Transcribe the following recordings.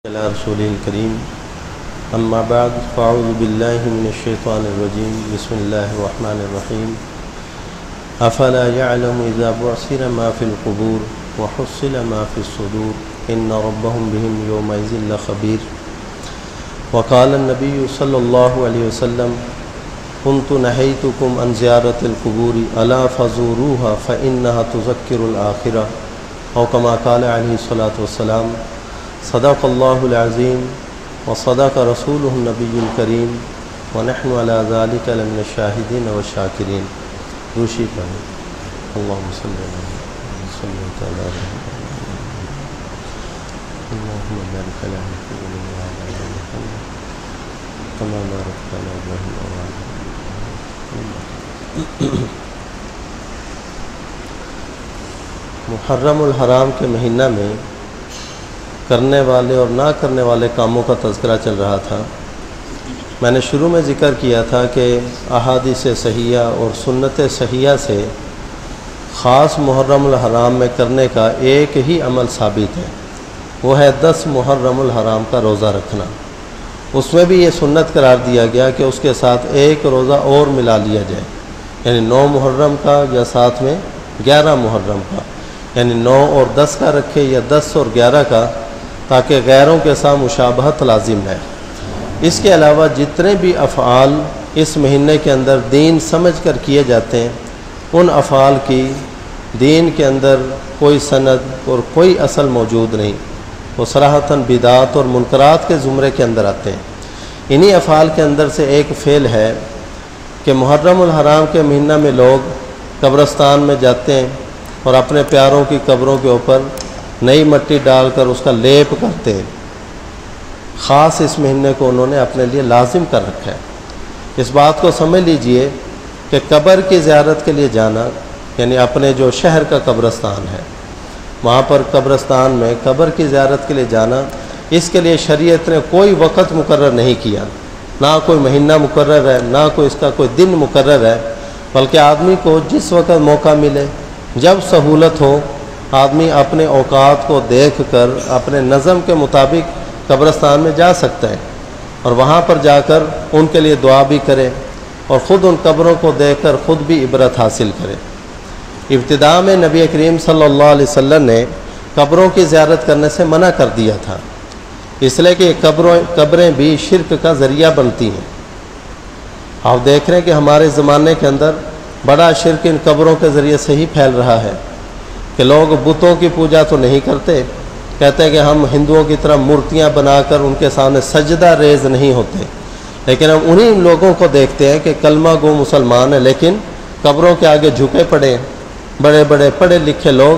على رسوله الكريم أما بعد فأعوذ بالله من الشيطان الرجيم بسم الله الرحمن الرحيم أفلا يعلم إذا بعثر ما في القبور وحصل ما في الصدور إن ربهم بهم يومئذ لخبير وقال النبي صلى الله عليه وسلم كنت نهيتكم عن زيارة القبور ألا فزوروها فإنها تذكر الآخرة أو كما قال عليه الصلاة والسلام صدق الله العظيم وصدق رسوله النبي الكريم ونحن على ذلك لمن الشاهدين والشاكرين روشی پڑھیں اللهم صل على محمد صلی اللہ علیہ وسلم اللهم بارك على محمد وعلى آل محمد كما باركت على إبراهيم وعلى آل إبراهيم. محرم الحرام کے مہینہ میں کرنے والے اور نہ کرنے والے کاموں کا تذکرہ چل رہا تھا. میں نے شروع میں ذکر کیا تھا کہ احادیث صحیحہ اور سنت صحیحہ سے خاص محرم الحرام میں کرنے کا ایک ہی عمل ثابت ہے، وہ ہے 10 محرم الحرام کا روزہ رکھنا. اس میں بھی یہ سنت قرار دیا گیا کہ اس کے ساتھ ایک روزہ اور ملا لیا جائے، یعنی 9 محرم کا یا ساتھ میں 11 محرم کا، یعنی 9 اور 10 کا رکھے یا 10 اور 11 کا، تاکہ غیروں کے ساتھ مشابہت لازم رہے. اس کے علاوہ جتنے بھی افعال اس مہینے کے اندر دین سمجھ کر کیے جاتے ہیں، ان افعال کی دین کے اندر کوئی سند اور کوئی اصل موجود نہیں، وہ صراحتاً بدعات اور منکرات کے زمرے کے اندر آتے ہیں. انہی افعال کے اندر سے ایک فعل ہے کہ محرم الحرام کے مہینہ میں لوگ قبرستان میں جاتے ہیں اور اپنے پیاروں کی قبروں کے اوپر نئی مٹی ڈال کر اس کا لیپ کرتے ہیں. خاص اس مہینے کو انہوں نے اپنے لیے لازم کر رکھا ہے. اس بات کو سمجھ لیجئے کہ قبر کی زیارت کے لیے جانا، یعنی اپنے جو شہر کا قبرستان ہے وہاں پر قبرستان میں قبر کی زیارت کے لیے جانا، اس کے لیے شریعت نے کوئی وقت مقرر نہیں کیا، نہ کوئی مہینہ مقرر ہے، نہ کوئی اس کا کوئی دن مقرر ہے، بلکہ آدمی کو جس وقت موقع ملے، جب سہولت ہو، آدمی اپنے اوقات کو دیکھ کر اپنے نظم کے مطابق قبرستان میں جا سکتا ہے اور وہاں پر جا کر ان کے لیے دعا بھی کرے اور خود ان قبروں کو دیکھ کر خود بھی عبرت حاصل کرے. ابتداء میں نبی کریم صلی اللہ علیہ وسلم نے قبروں کی زیارت کرنے سے منع کر دیا تھا، اس لیے کہ قبریں بھی شرک کا ذریعہ بنتی ہیں. آپ دیکھ رہے ہیں کہ ہمارے زمانے کے اندر بڑا شرک ان قبروں کے ذریعے سے ہی پھیل رہا ہے کہ لوگ بتوں کی پوجا تو نہیں کرتے، کہتے ہیں کہ ہم ہندوؤں کی طرح مورتیاں بنا کر ان کے سامنے سجدہ ریز نہیں ہوتے، لیکن ہم انہی لوگوں کو دیکھتے ہیں کہ کلمہ گو مسلمان ہیں لیکن قبروں کے آگے جھکے پڑے ہیں، بڑے بڑے پڑھے لکھے لوگ،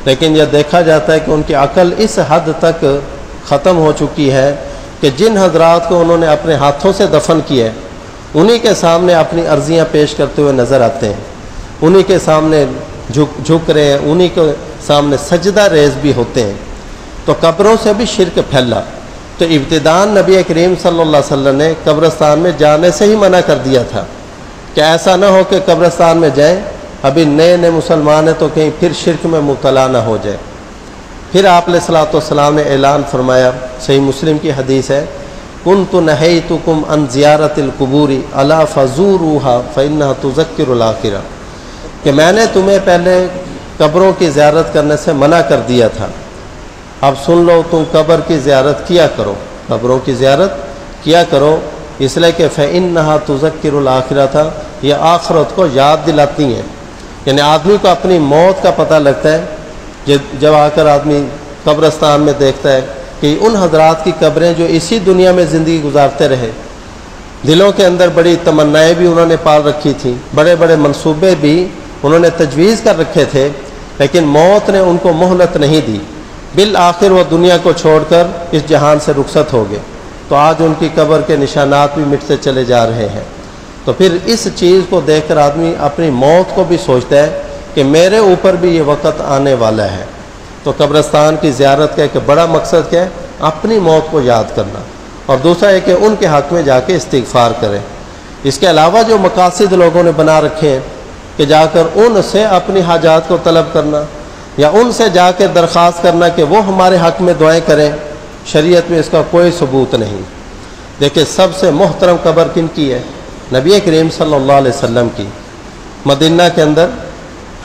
لیکن یہ دیکھا جاتا ہے کہ ان کی عقل اس حد تک ختم ہو چکی ہے کہ جن حضرات کو انہوں نے اپنے ہاتھوں سے دفن کیا ہے انہی کے سامنے اپنی عرضیاں پیش کرتے ہوئے نظر آتے ہیں، انہی کے سامنے جھک رہے ہیں، انہی کے سامنے سجدہ ریز بھی ہوتے ہیں. تو قبروں سے بھی شرک پھیلا. تو ابتداءً نبی کریم صلی اللہ علیہ وسلم نے قبرستان میں جانے سے ہی منع کر دیا تھا کہ ایسا نہ ہو کہ قبرستان میں جائیں، ابھی نئے مسلمان ہیں تو کہیں پھر شرک میں مبتلا نہ ہو جائے. پھر آپ علیہ الصلوۃ والسلام نے اعلان فرمایا، صحیح مسلم کی حدیث ہے، کنت نہیتکم عن زیارت القبور الا فزوروها فانها تذکر الآخرہ، کہ میں نے تمہیں پہلے قبروں کی زیارت کرنے سے منع کر دیا تھا، اب سن لو تم قبر کی زیارت کیا کرو، قبروں کی زیارت کیا کرو، اس لیے کہ فإنها تذکر الآخرہ تھا، یہ آخرت کو یاد دلاتی ہیں. یعنی آدمی کو اپنی موت کا پتہ لگتا ہے جب آ کر آدمی قبرستان میں دیکھتا ہے کہ ان حضرات کی قبریں جو اسی دنیا میں زندگی گزارتے رہے، دلوں کے اندر بڑی تمنائیں بھی انہوں نے پال رکھی تھیں، بڑے بڑے منصوبے بھی انہوں نے تجویز کر رکھے تھے، لیکن موت نے ان کو مہلت نہیں دی، بالآخر وہ دنیا کو چھوڑ کر اس جہان سے رخصت ہو گئے. تو آج ان کی قبر کے نشانات بھی مٹتے چلے جا رہے ہیں. تو پھر اس چیز کو دیکھ کر آدمی اپنی موت کو بھی سوچتا ہے کہ میرے اوپر بھی یہ وقت آنے والا ہے. تو قبرستان کی زیارت کا ایک بڑا مقصد کیا ہے؟ اپنی موت کو یاد کرنا، اور دوسرا ہے کہ ان کے حق میں جا کے استغفار کریں. اس کے علاوہ جو مقاصد لوگوں نے بنا رکھے ہیں کہ جا کر ان سے اپنی حاجات کو طلب کرنا یا ان سے جا کے درخواست کرنا کہ وہ ہمارے حق میں دعائیں کریں، شریعت میں اس کا کوئی ثبوت نہیں۔ دیکھیں سب سے محترم قبر کن کی ہے؟ نبی کریم صلی اللہ علیہ وسلم کی۔ مدینہ کے اندر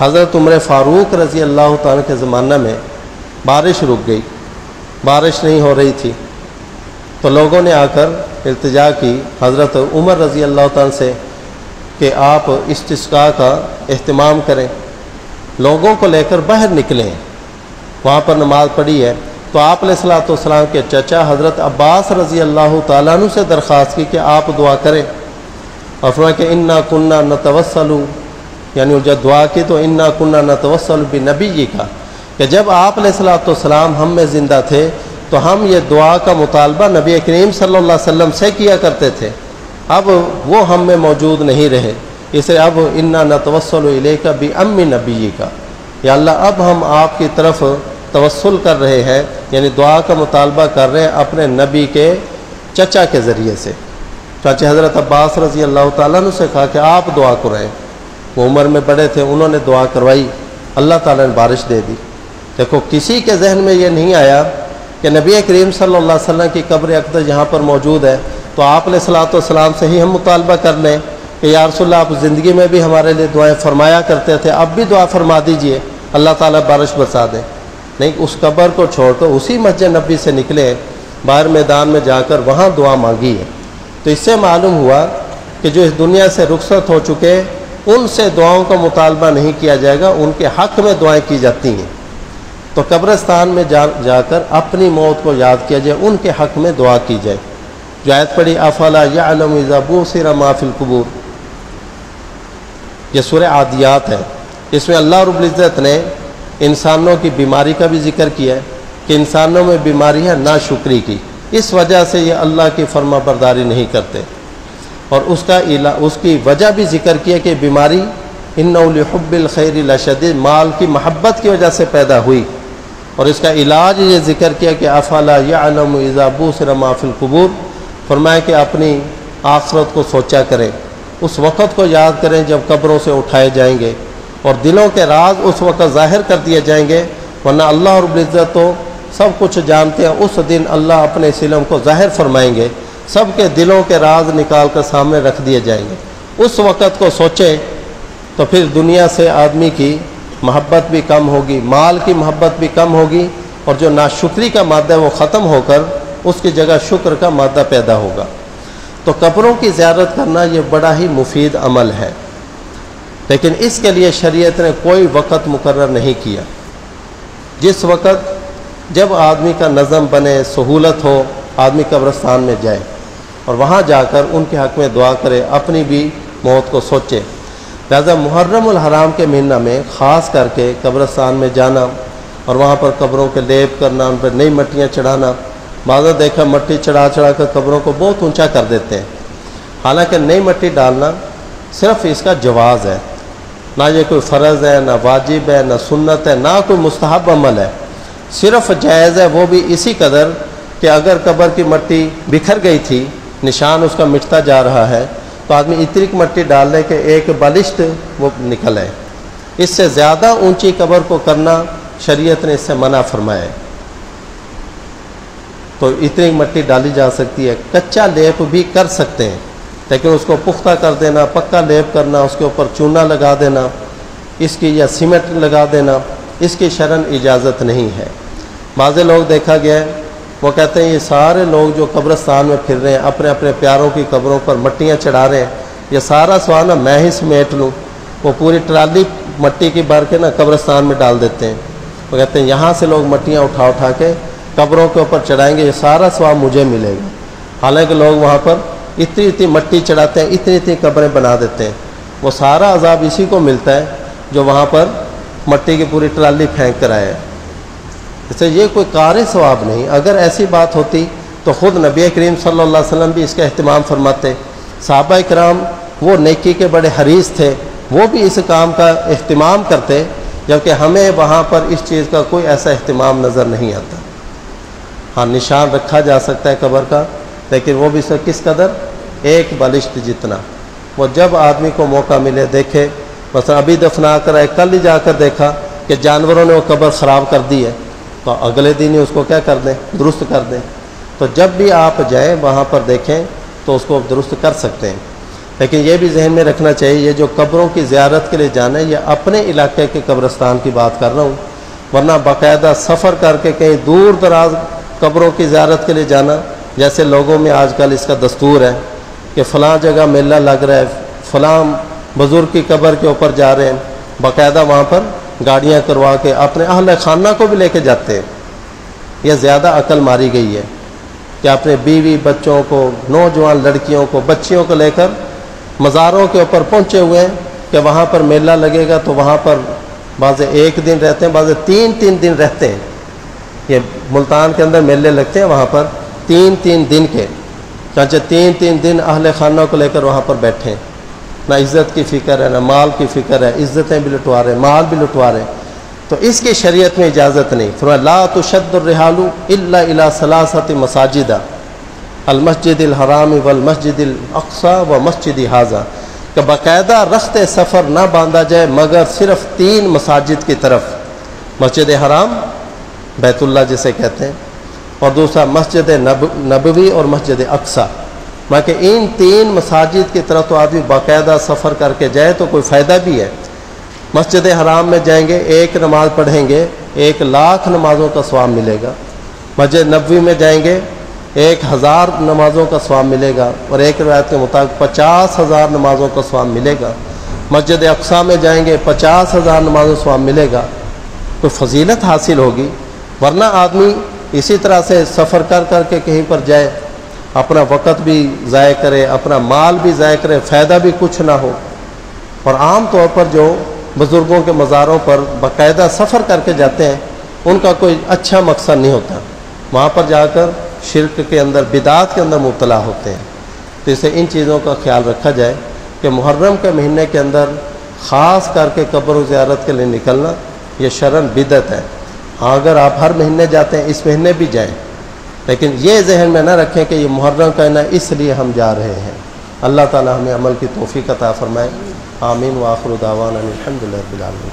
حضرت عمر فاروق رضی اللہ تعالیٰ کے زمانہ میں بارش رک گئی، بارش نہیں ہو رہی تھی، تو لوگوں نے آ کر التجا کی حضرت عمر رضی اللہ تعالیٰ سے کہ آپ استسقاء کا اہتمام کریں، لوگوں کو لے کر باہر نکلیں۔ وہاں پر نماز پڑھی ہے تو آپ علیہ الصلوۃ والسلام کے چچا حضرت عباس رضی اللہ تعالیٰ عنہ سے درخواست کی کہ آپ دعا کریں، اور فرمایا کہ انا کننا نتوسل، یعنی جب دعا کی تو انا کننا نتوسل بنبی کا، کہ جب آپ علیہ الصلوۃ والسلام ہم میں زندہ تھے تو ہم یہ دعا کا مطالبہ نبی کریم صلی اللہ علیہ وسلم سے کیا کرتے تھے، اب وہ ہم میں موجود نہیں رہے، اسے اب انا نتوسل الیک بام نبی کا، یا اللہ اب ہم آپ کی طرف توسل کر رہے ہیں، یعنی دعا کا مطالبہ کر رہے ہیں اپنے نبی کے چچا کے ذریعے سے۔ چاچے حضرت عباس رضی اللہ تعالیٰ عنہ سے کہا کہ آپ دعا کریں، وہ عمر میں بڑے تھے، انہوں نے دعا کروائی، اللہ تعالیٰ نے بارش دے دی۔ دیکھو کسی کے ذہن میں یہ نہیں آیا کہ نبی کریم صلی اللہ علیہ وسلم کی قبر اقدس یہاں پر موجود ہے تو آپ علیہ الصلوۃ والسلام سے ہی ہم مطالبہ کر لیں کہ یا رسول اللہ آپ زندگی میں بھی ہمارے لیے دعائیں فرمایا کرتے تھے، اب بھی دعا فرما دیجئے، اللہ تعالیٰ بارش برسا دیں۔ نہیں، اس قبر کو چھوڑ کر اسی مسجد نبی سے نکلے، باہر میدان میں جا کر وہاں دعا مانگی ہے۔ تو اس سے معلوم ہوا کہ جو اس دنیا سے رخصت ہو چکے ان سے دعاؤں کا مطالبہ نہیں کیا جائے گا، ان کے حق میں دعائیں کی جاتی ہیں۔ تو قبرستان میں جا کر اپنی موت کو یاد کیا جائے، ان کے حق میں دعا کی جائے۔ جو آیت پڑھی افلا یعلم اذا بوسر ما فی القبور، یہ سورہ عادیات ہے، اس میں اللہ رب العزت نے انسانوں کی بیماری کا بھی ذکر کیا ہے کہ انسانوں میں بیماری ہے ناشکری کی، اس وجہ سے یہ اللہ کی فرما برداری نہیں کرتے، اور اس کی وجہ بھی ذکر کیا کہ بیماری انہ لحب الخیر لشدید، مال کی محبت کی وجہ سے پیدا ہوئی، اور اس کا علاج یہ ذکر کیا کہ افلا یعلم اذا بوسر ما فی القبور، فرمایا کہ اپنی آخرت کو سوچا کریں، اس وقت کو یاد کریں جب قبروں سے اٹھائے جائیں گے اور دلوں کے راز اس وقت ظاہر کر دیے جائیں گے، ورنہ اللہ رب العزت تو سب کچھ جانتے ہیں، اس دن اللہ اپنے اس علم کو ظاہر فرمائیں گے، سب کے دلوں کے راز نکال کر سامنے رکھ دیے جائیں گے۔ اس وقت کو سوچیں تو پھر دنیا سے آدمی کی محبت بھی کم ہوگی، مال کی محبت بھی کم ہوگی، اور جو ناشکری کا مادہ ہے وہ ختم ہو کر اس کی جگہ شکر کا مادہ پیدا ہوگا۔ تو قبروں کی زیارت کرنا یہ بڑا ہی مفید عمل ہے، لیکن اس کے لیے شریعت نے کوئی وقت مقرر نہیں کیا۔ جس وقت جب آدمی کا نظم بنے، سہولت ہو، آدمی قبرستان میں جائے اور وہاں جا کر ان کے حق میں دعا کرے، اپنی بھی موت کو سوچے۔ لہذا محرم الحرام کے مہینہ میں خاص کر کے قبرستان میں جانا اور وہاں پر قبروں کے لیپ کرنا، ان پر نئی مٹیاں چڑھانا، بعض دیکھا مٹی چڑھا کر قبروں کو بہت اونچا کر دیتے ہیں، حالانکہ نئی مٹی ڈالنا صرف اس کا جواز ہے، نہ یہ کوئی فرض ہے، نہ واجب ہے، نہ سنت ہے، نہ کوئی مستحب عمل ہے، صرف جائز ہے، وہ بھی اسی قدر کہ اگر قبر کی مٹی بکھر گئی تھی، نشان اس کا مٹتا جا رہا ہے، تو آدمی اتنی مٹی ڈال لے کہ ایک بالشت وہ نکل آئے۔ اس سے زیادہ اونچی قبر کو کرنا شریعت نے اس سے منع فرمایا ہے۔ تو اتنی مٹی ڈالی جا سکتی ہے، کچا لیپ بھی کر سکتے ہیں، لیکن اس کو پختہ کر دینا، پکا لیپ کرنا، اس کے اوپر چونا لگا دینا، اس کی یا سیمنٹ لگا دینا، اس کی شرعاً اجازت نہیں ہے۔ بعض لوگ دیکھا گیا ہے وہ کہتے ہیں یہ سارے لوگ جو قبرستان میں پھر رہے ہیں، اپنے اپنے پیاروں کی قبروں پر مٹیاں چڑھا رہے ہیں، یہ سارا سوال نا میں ہی سمیٹ لوں، وہ پوری ٹرالی مٹی کی بھر کے نا قبرستان میں ڈال دیتے ہیں، وہ کہتے ہیں یہاں سے لوگ مٹیاں اٹھا کے قبروں کے اوپر چڑھائیں گے، یہ سارا ثواب مجھے ملے گا، حالانکہ لوگ وہاں پر اتنی مٹی چڑھاتے ہیں، اتنی قبریں بنا دیتے ہیں، وہ سارا عذاب اسی کو ملتا ہے جو وہاں پر مٹی کی پوری ٹرالی پھینک کر آیا ہے۔ اس سے یہ کوئی کار ثواب نہیں۔ اگر ایسی بات ہوتی تو خود نبی کریم صلی اللہ علیہ وسلم بھی اس کا اہتمام فرماتے، صحابہ کرام وہ نیکی کے بڑے حریص تھے، وہ بھی اس کام کا اہتمام کرتے، جبکہ ہمیں وہاں پر اس چیز کا کوئی ایسا اہتمام نظر نہیں آتا۔ ہاں نشان رکھا جا سکتا ہے قبر کا، لیکن وہ بھی کس قدر، ایک بالشت جتنا۔ وہ جب آدمی کو موقع ملے دیکھے، مثلا ابھی دفنا کر آئے، کل ہی جا کر دیکھا کہ جانوروں نے وہ قبر خراب کر دی ہے، تو اگلے دن ہی اس کو کیا کر دیں، درست کر دیں۔ تو جب بھی آپ جائیں وہاں پر دیکھیں تو اس کو درست کر سکتے ہیں۔ لیکن یہ بھی ذہن میں رکھنا چاہیے، یہ جو قبروں کی زیارت کے لیے جانا ہے یہ اپنے علاقے کے قبرستان کی بات کر رہا ہوں، ورنہ باقاعدہ سفر کر کے کہیں دور دراز قبروں کی زیارت کے لیے جانا، جیسے لوگوں میں آج کل اس کا دستور ہے کہ فلاں جگہ میلہ لگ رہا ہے، فلاں بزرگ کی قبر کے اوپر جا رہے ہیں، باقاعدہ وہاں پر گاڑیاں کروا کے اپنے اہل خانہ کو بھی لے کے جاتے ہیں۔ یہ زیادہ عقل ماری گئی ہے کہ اپنے بیوی بچوں کو، نوجوان لڑکیوں کو، بچیوں کو لے کر مزاروں کے اوپر پہنچے ہوئے ہیں کہ وہاں پر میلہ لگے گا تو وہاں پر بعض ایک دن رہتے ہیں، بعض تین دن رہتے ہیں۔ یہ ملتان کے اندر میلے لگتے ہیں وہاں پر تین دن کے، چانچہ تین دن اہل خانہ کو لے کر وہاں پر بیٹھے ہیں، نہ عزت کی فکر ہے نہ مال کی فکر ہے، عزتیں بھی لٹوا رہے، مال بھی لٹوا رہے۔ تو اس کی شریعت میں اجازت نہیں۔ فرمایا لا تشد الرحال الا الى ثلاثه مساجد المسجد الحرام والمسجد الاقصى ومسجد هذا، کہ باقاعدہ رخت سفر نہ باندھا جائے مگر صرف 3 مساجد کی طرف، مسجد حرام بیت اللہ جسے کہتے ہیں، اور دوسرا مسجد نبوی اور مسجد اقصی، کہ ان 3 مساجد کی طرف تو آدمی باقاعدہ سفر کر کے جائے تو کوئی فائدہ بھی ہے۔ مسجد حرام میں جائیں گے 1 نماز پڑھیں گے 1,00,000 نمازوں کا ثواب ملے گا، مسجد نبوی میں جائیں گے 1,000 نمازوں کا ثواب ملے گا، اور ایک روایت کے مطابق 50,000 نمازوں کا ثواب ملے گا، مسجد اقصی میں جائیں گے 50,000 نمازوں کا ثواب ملے گا، تو فضیلت حاصل ہوگی۔ ورنہ آدمی اسی طرح سے سفر کر کے کہیں پر جائے، اپنا وقت بھی ضائع کرے، اپنا مال بھی ضائع کرے، فائدہ بھی کچھ نہ ہو۔ اور عام طور پر جو بزرگوں کے مزاروں پر باقاعدہ سفر کر کے جاتے ہیں ان کا کوئی اچھا مقصد نہیں ہوتا، وہاں پر جا کر شرک کے اندر، بدعات کے اندر مبتلا ہوتے ہیں۔ تو اسے ان چیزوں کا خیال رکھا جائے کہ محرم کے مہینے کے اندر خاص کر کے قبر و زیارت کے لیے نکلنا یہ شرعاً بدعت ہے۔ ہاں اگر آپ ہر مہینے جاتے ہیں اس مہینے بھی جائیں، لیکن یہ ذہن میں نہ رکھیں کہ یہ محرم کا ہے نا اس لیے ہم جا رہے ہیں۔ اللہ تعالی ہمیں عمل کی توفیق عطا فرمائے، آمین۔ وآخر دعوانا الحمدللہ رب العالمین۔